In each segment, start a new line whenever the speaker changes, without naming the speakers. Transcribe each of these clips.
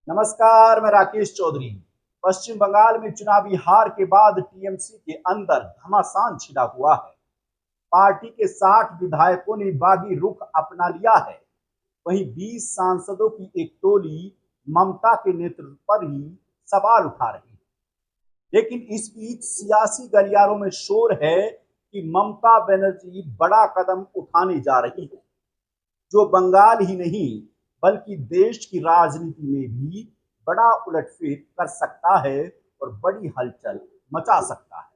नमस्कार, मैं राकेश चौधरी। पश्चिम बंगाल में चुनावी हार के बाद टीएमसी के अंदर घमासान छिड़ा हुआ है। पार्टी के 60 विधायकों ने बागी रुख अपना लिया है। वहीं 20 सांसदों की एक टोली ममता के नेतृत्व पर ही सवाल उठा रही है। लेकिन इस बीच सियासी गलियारों में शोर है कि ममता बनर्जी बड़ा कदम उठाने जा रही है, जो बंगाल ही नहीं बल्कि देश की राजनीति में भी बड़ा उलटफेर कर सकता है और बड़ी हलचल मचा सकता है।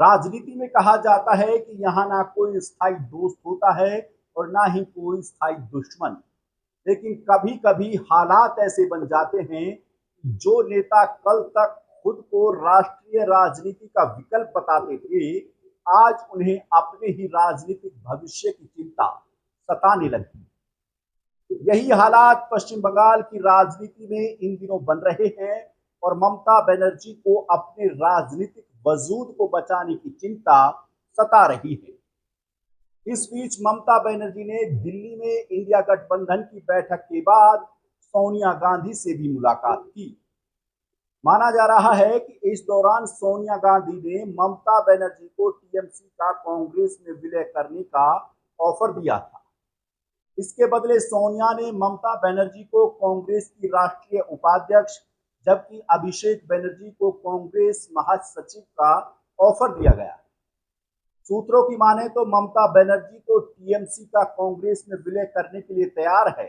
राजनीति में कहा जाता है कि यहाँ ना कोई स्थायी दोस्त होता है और ना ही कोई स्थायी दुश्मन। लेकिन कभी कभी हालात ऐसे बन जाते हैं कि जो नेता कल तक खुद को राष्ट्रीय राजनीति का विकल्प बताते थे, आज उन्हें अपने ही राजनीतिक भविष्य की चिंता सताने लगी। यही हालात पश्चिम बंगाल की राजनीति में इन दिनों बन रहे हैं और ममता बनर्जी को अपने राजनीतिक वजूद को बचाने की चिंता सता रही है। इस बीच ममता बनर्जी ने दिल्ली में इंडिया गठबंधन की बैठक के बाद सोनिया गांधी से भी मुलाकात की। माना जा रहा है कि इस दौरान सोनिया गांधी ने ममता बनर्जी को टीएमसी का कांग्रेस में विलय करने का ऑफर दिया था। इसके बदले सोनिया ने ममता बनर्जी को कांग्रेस की राष्ट्रीय उपाध्यक्ष, जबकि अभिषेक बनर्जी को कांग्रेस महासचिव का ऑफर दिया गया। सूत्रों की माने तो ममता बनर्जी तो टीएमसी का कांग्रेस में विलय करने के लिए तैयार है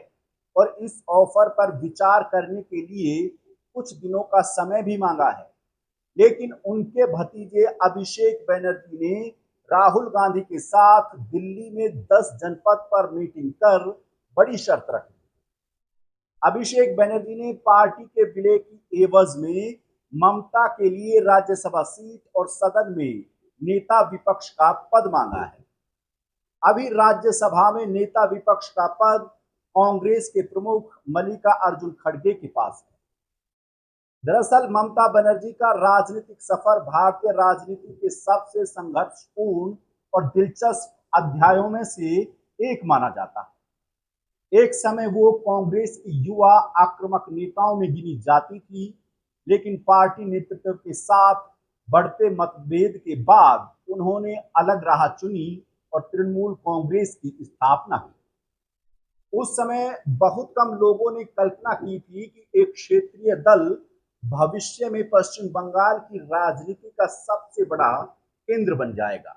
और इस ऑफर पर विचार करने के लिए कुछ दिनों का समय भी मांगा है। लेकिन उनके भतीजे अभिषेक बनर्जी ने राहुल गांधी के साथ दिल्ली में 10 जनपद पर मीटिंग कर बड़ी शर्त रखी। अभिषेक बनर्जी ने पार्टी के विलय की एवज में ममता के लिए राज्यसभा सीट और सदन में नेता विपक्ष का पद मांगा है। अभी राज्यसभा में नेता विपक्ष का पद कांग्रेस के प्रमुख मल्लिका अर्जुन खड़गे के पास है। दरअसल ममता बनर्जी का राजनीतिक सफर भारतीय राजनीति के सबसे संघर्षपूर्ण और दिलचस्प अध्यायों में से एक माना जाता है। एक समय वो कांग्रेस की युवा आक्रामक नेताओं में गिनी जाती थी, लेकिन पार्टी नेतृत्व के साथ बढ़ते मतभेद के बाद उन्होंने अलग राह चुनी और तृणमूल कांग्रेस की स्थापना की। उस समय बहुत कम लोगों ने कल्पना की थी कि एक क्षेत्रीय दल भविष्य में पश्चिम बंगाल की राजनीति का सबसे बड़ा केंद्र बन जाएगा।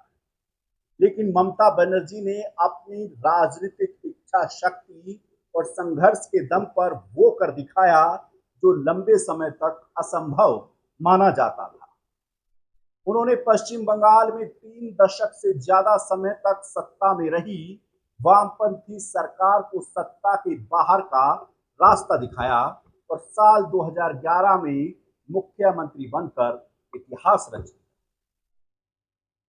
लेकिन ममता बनर्जी ने अपनी राजनीतिक इच्छा शक्ति और संघर्ष के दम पर वो कर दिखाया जो लंबे समय तक असंभव माना जाता था। उन्होंने पश्चिम बंगाल में 3 दशक से ज्यादा समय तक सत्ता में रही वामपंथी सरकार को सत्ता के बाहर का रास्ता दिखाया और साल 2011 में मुख्यमंत्री बनकर इतिहास रचा।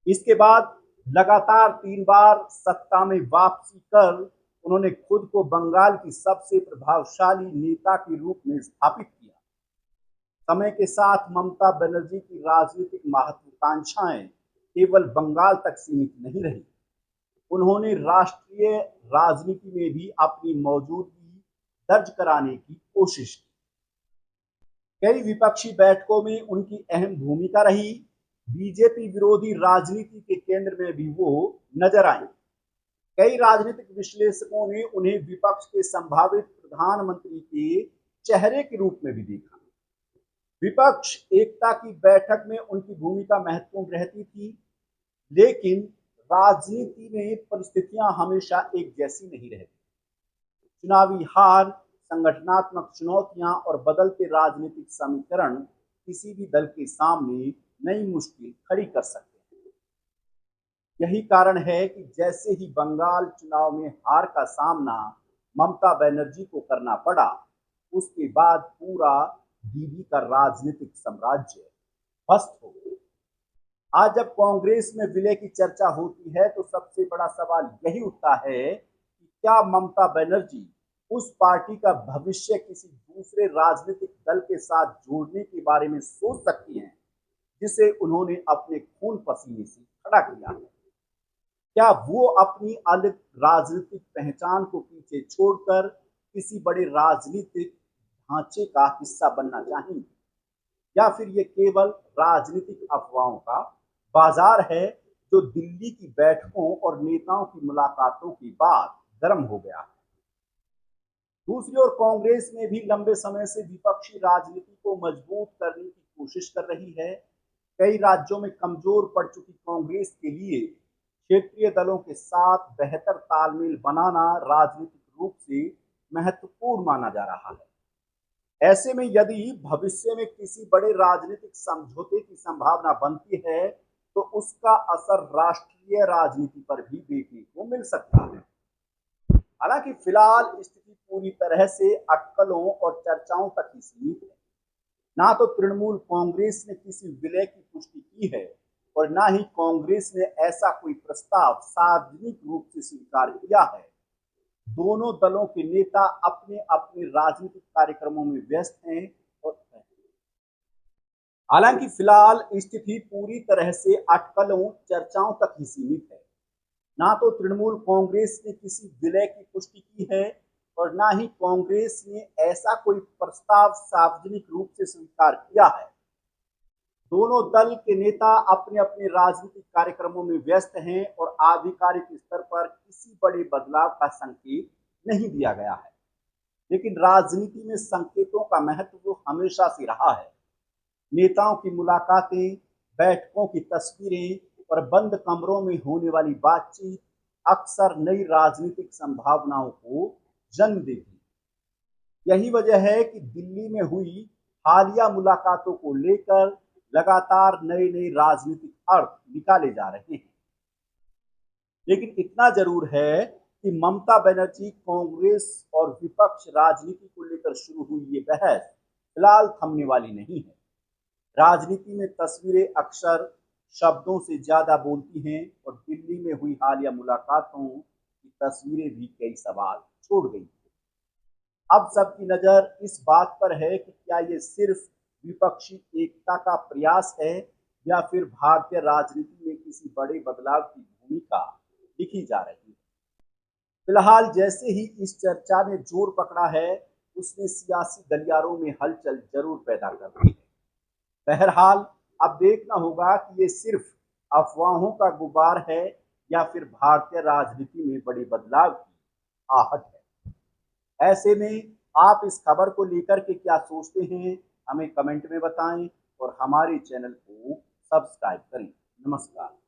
इसके बाद लगातार 3 बार सत्ता में वापसी कर उन्होंने खुद को बंगाल की सबसे प्रभावशाली नेता के रूप में स्थापित किया। समय के साथ ममता बनर्जी की राजनीतिक महत्वाकांक्षाएं केवल बंगाल तक सीमित नहीं रही। उन्होंने राष्ट्रीय राजनीति में भी अपनी मौजूदगी दर्ज कराने की कोशिश की। कई विपक्षी बैठकों में उनकी अहम भूमिका रही। बीजेपी विरोधी राजनीति के केंद्र में भी वो नजर आई। कई राजनीतिक विश्लेषकों ने उन्हें विपक्ष के संभावित प्रधानमंत्री के चेहरे के रूप में भी देखा। विपक्ष एकता की बैठक में उनकी भूमिका महत्वपूर्ण रहती थी, लेकिन राजनीति में परिस्थितियां हमेशा एक जैसी नहीं रहती। चुनावी हार, संगठनात्मक चुनौतियां और बदलते राजनीतिक समीकरण किसी भी दल के सामने नई मुश्किल खड़ी कर सकते हैं। यही कारण है कि जैसे ही बंगाल चुनाव में हार का सामना ममता बनर्जी को करना पड़ा, उसके बाद पूरा दीदी का राजनीतिक साम्राज्य ध्वस्त हो गया। आज जब कांग्रेस में विलय की चर्चा होती है तो सबसे बड़ा सवाल यही उठता है कि क्या ममता बनर्जी उस पार्टी का भविष्य किसी दूसरे राजनीतिक दल के साथ जोड़ने के बारे में सोच सकती हैं, जिसे उन्होंने अपने खून पसीने से खड़ा किया है। क्या वो अपनी अलग राजनीतिक पहचान को पीछे छोड़कर किसी बड़े राजनीतिक ढांचे का हिस्सा बनना चाहेंगे, या फिर ये केवल राजनीतिक अफवाहों का बाजार है जो दिल्ली की बैठकों और नेताओं की मुलाकातों के बाद गर्म हो गया है। दूसरी ओर कांग्रेस में भी लंबे समय से विपक्षी राजनीति को मजबूत करने की कोशिश कर रही है। कई राज्यों में कमजोर पड़ चुकी कांग्रेस के लिए क्षेत्रीय दलों के साथ बेहतर तालमेल बनाना राजनीतिक रूप से महत्वपूर्ण माना जा रहा है। ऐसे में यदि भविष्य में किसी बड़े राजनीतिक समझौते की संभावना बनती है, तो उसका असर राष्ट्रीय राजनीति पर भी देखने को मिल सकता है। हालांकि फिलहाल स्थिति पूरी तरह से अटकलों और चर्चाओं तक ही सीमित है। ना तो तृणमूल कांग्रेस ने किसी विलय की पुष्टि की है और ना ही कांग्रेस ने ऐसा कोई प्रस्ताव सार्वजनिक रूप से स्वीकार किया है। दोनों दलों के नेता अपने अपने राजनीतिक कार्यक्रमों में व्यस्त हैं और हालांकि फिलहाल स्थिति पूरी तरह से अटकलों चर्चाओं तक ही सीमित है। ना तो तृणमूल कांग्रेस ने किसी विलय की पुष्टि की है और ना ही कांग्रेस ने ऐसा कोई प्रस्ताव सार्वजनिक रूप से स्वीकार किया है। दोनों दल के नेता अपने अपने राजनीतिक कार्यक्रमों में व्यस्त हैं और आधिकारिक स्तर पर किसी बड़े बदलाव का संकेत नहीं दिया गया है। लेकिन राजनीति में संकेतों का महत्व हमेशा से रहा है। नेताओं की मुलाकातें, बैठकों की तस्वीरें और बंद कमरों में होने वाली बातचीत अक्सर नई राजनीतिक संभावनाओं को जन्म देती। यही वजह है कि दिल्ली में हुई हालिया मुलाकातों को लेकर लगातार नए नए राजनीतिक अर्थ निकाले जा रहे हैं। लेकिन इतना जरूर है कि ममता बनर्जी कांग्रेस और विपक्ष राजनीति को लेकर शुरू हुई ये बहस फिलहाल थमने वाली नहीं है। राजनीति में तस्वीरें अक्सर शब्दों से ज्यादा बोलती हैं और दिल्ली में हुई हालिया मुलाकातों की तस्वीरें भी कई सवाल छोड़ गई। अब सबकी नजर इस बात पर है कि क्या ये सिर्फ विपक्षी एकता का प्रयास है या फिर भारतीय राजनीति में किसी बड़े बदलाव की भूमिका दिखी जा रही है। फिलहाल जैसे ही इस चर्चा ने जोर पकड़ा है, उसने सियासी गलियारों में हलचल जरूर पैदा कर दी है। बहरहाल अब देखना होगा कि ये सिर्फ अफवाहों का गुबार है या फिर भारतीय राजनीति में बड़े बदलाव की आहट है। ऐसे में आप इस खबर को लेकर के क्या सोचते हैं, हमें कमेंट में बताएं और हमारे चैनल को सब्सक्राइब करें। नमस्कार।